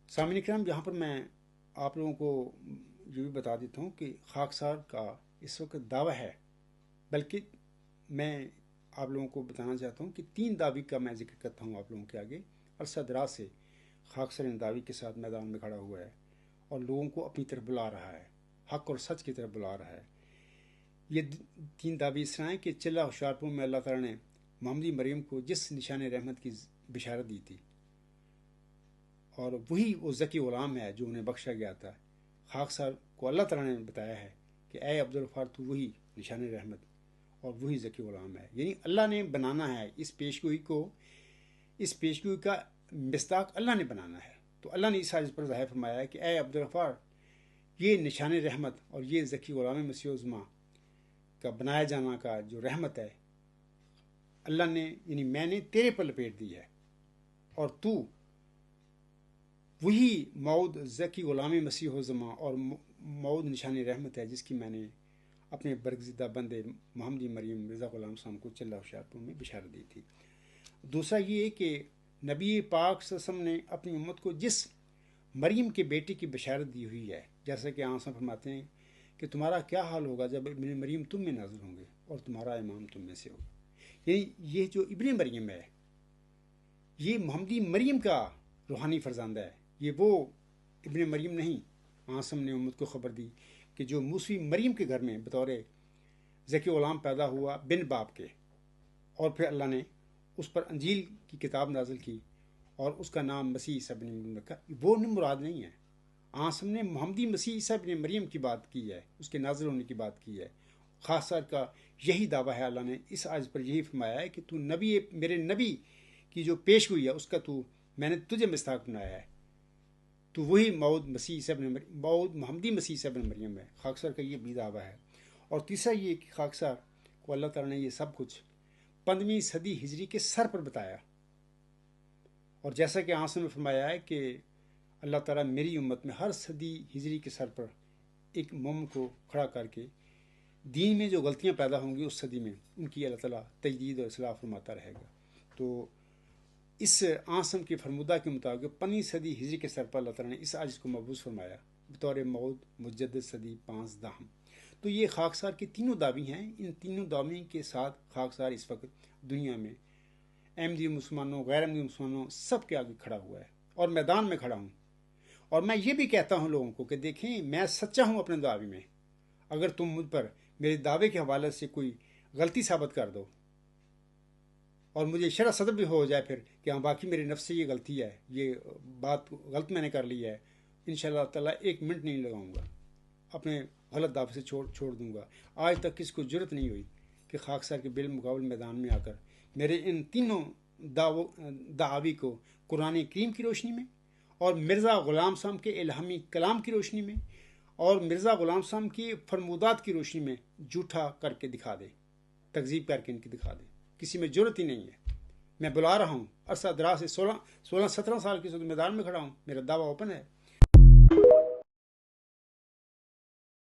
سامعین کرام، یہاں پر میں آپ لوگوں کو یہ بھی بتا دیتا ہوں کہ خاکسار کا اس وقت دعویٰ ہے، بلکہ میں آپ لوگوں کو بتانا چاہتا ہوں کہ 3 دعوی کا میں ذکر کرتا ہوں آپ لوگوں کے آگے۔ عرصہ دراز سے خاکسار ان دعوی کے ساتھ میدان میں کھڑا ہوا ہے اور لوگوں کو اپنی طرف بلا رہا ہے، حق اور سچ کی طرف بلا رہا ہے۔ یہ 3 دعوی اس طرح ہیں کہ چلہ ہوشیارپور میں اللہ تعالیٰ نے محمدی مریم کو جس نشان رحمت کی بشارت دی تھی، اور وہی وہ ذکی غلام ہے جو انہیں بخشا گیا تھا۔ خاکسار کو اللہ تعالیٰ نے بتایا ہے کہ اے عبدالغفار، تو وہی نشان رحمت اور وہی ذکی غلام ہے، یعنی اللہ نے بنانا ہے اس پیشگوئی کو، اس پیشگوئی کا مصداق اللہ نے بنانا ہے۔ تو اللہ نے اس حدیث پر ظاہر فرمایا ہے کہ اے عبدالغفار، یہ نشان رحمت اور یہ ذکی غلام مسیح عظمیٰ کا بنایا جانا کا جو رحمت ہے، اللہ نے یعنی میں نے تیرے پر لپیٹ دی ہے، اور تو وہی موعود ذکی غلام مسیح عظمیٰ اور موعود نشان رحمت ہے جس کی میں نے اپنے برگزیدہ بندے محمدی مریم رضا غلام صاحب کو چلہ ہوشیارپور میں بشارت دی تھی۔ دوسرا یہ کہ نبی پاک صلی اللہ علیہ وسلم نے اپنی امت کو جس مریم کے بیٹے کی بشارت دی ہوئی ہے، جیسا کہ آن فرماتے ہیں کہ تمہارا کیا حال ہوگا جب ابن مریم تم میں نازل ہوں گے اور تمہارا امام تم میں سے ہوگا۔ یعنی یہ جو ابن مریم ہے، یہ محمدی مریم کا روحانی فرزندہ ہے، یہ وہ ابن مریم نہیں۔ آسم نے امت کو خبر دی کہ جو موسوی مریم کے گھر میں بطور ذکی غلام پیدا ہوا بن باپ کے، اور پھر اللہ نے اس پر انجیل کی کتاب نازل کی اور اس کا نام مسیح عیسیٰ بن مریم رکھا، وہ مراد نہیں ہے۔ آسم نے محمدی مسیح عیسیٰ بن مریم کی بات کی ہے، اس کے نازل ہونے کی بات کی ہے۔ خاص کا یہی دعویٰ ہے، اللہ نے اس آیت پر یہی فرمایا ہے کہ تو نبی، میرے نبی کی جو پیش ہوئی ہے اس کا میں نے تجھے مصداق بنایا ہے، تو وہی موعود مسیح عیسیٰ بن مریم، موعود محمدی مسیح عیسیٰ بن مریم ہے۔ خاکسار کا یہ بھی دعویٰ ہے۔ اور تیسرا یہ کہ خاکسار کو اللہ تعالیٰ نے یہ سب کچھ 15ویں صدی ہجری کے سر پر بتایا، اور جیسا کہ آنسر میں فرمایا ہے کہ اللہ تعالیٰ میری امت میں ہر صدی ہجری کے سر پر ایک مومن کو کھڑا کر کے دین میں جو غلطیاں پیدا ہوں گی اس صدی میں ان کی اللہ تعالیٰ تجدید اور اصلاح فرماتا رہے گا۔ تو اس آسم کے فرمودہ کے مطابق 15ویں صدی ہجری کے سر پر اللہ تعالیٰ نے اس عاجز کو مبعوث فرمایا بطور موعود مجدد صدی 5 دہم۔ تو یہ خاکسار کے تینوں دعوی ہیں۔ ان تینوں دعوی کے ساتھ خاکسار اس وقت دنیا میں احمدی مسلمانوں، غیر احمدی مسلمانوں سب کے آگے کھڑا ہوا ہے اور میدان میں کھڑا ہوں۔ اور میں یہ بھی کہتا ہوں لوگوں کو کہ دیکھیں، میں سچا ہوں اپنے دعوی میں، اگر تم مجھ پر میرے دعوے کے حوالے سے کوئی غلطی ثابت کر دو اور مجھے شرح صدر بھی ہو جائے پھر کہ ہاں باقی میرے نفس سے یہ غلطی ہے، یہ بات غلط میں نے کر لی ہے، انشاءاللہ تعالیٰ 1 منٹ نہیں لگاؤں گا، اپنے غلط دعوے سے چھوڑ دوں گا۔ آج تک کسی کو جرت نہیں ہوئی کہ خاکسار کے بالمقابل میدان میں آ کر میرے ان تینوں دعوی کو قرآن کریم کی روشنی میں اور مرزا غلام صاحب کے الہامی کلام کی روشنی میں اور مرزا غلام صاحب کی فرمودات کی روشنی میں جھوٹا کر کے دکھا دے، تکذیب کر کے ان کی دکھا دے۔ کسی میں جرت ہی نہیں ہے۔ میں بلا رہا ہوں، عرصہ دراز سے 16-17 سال کی میدان میں کھڑا ہوں، میرا دعویٰ اوپن ہے۔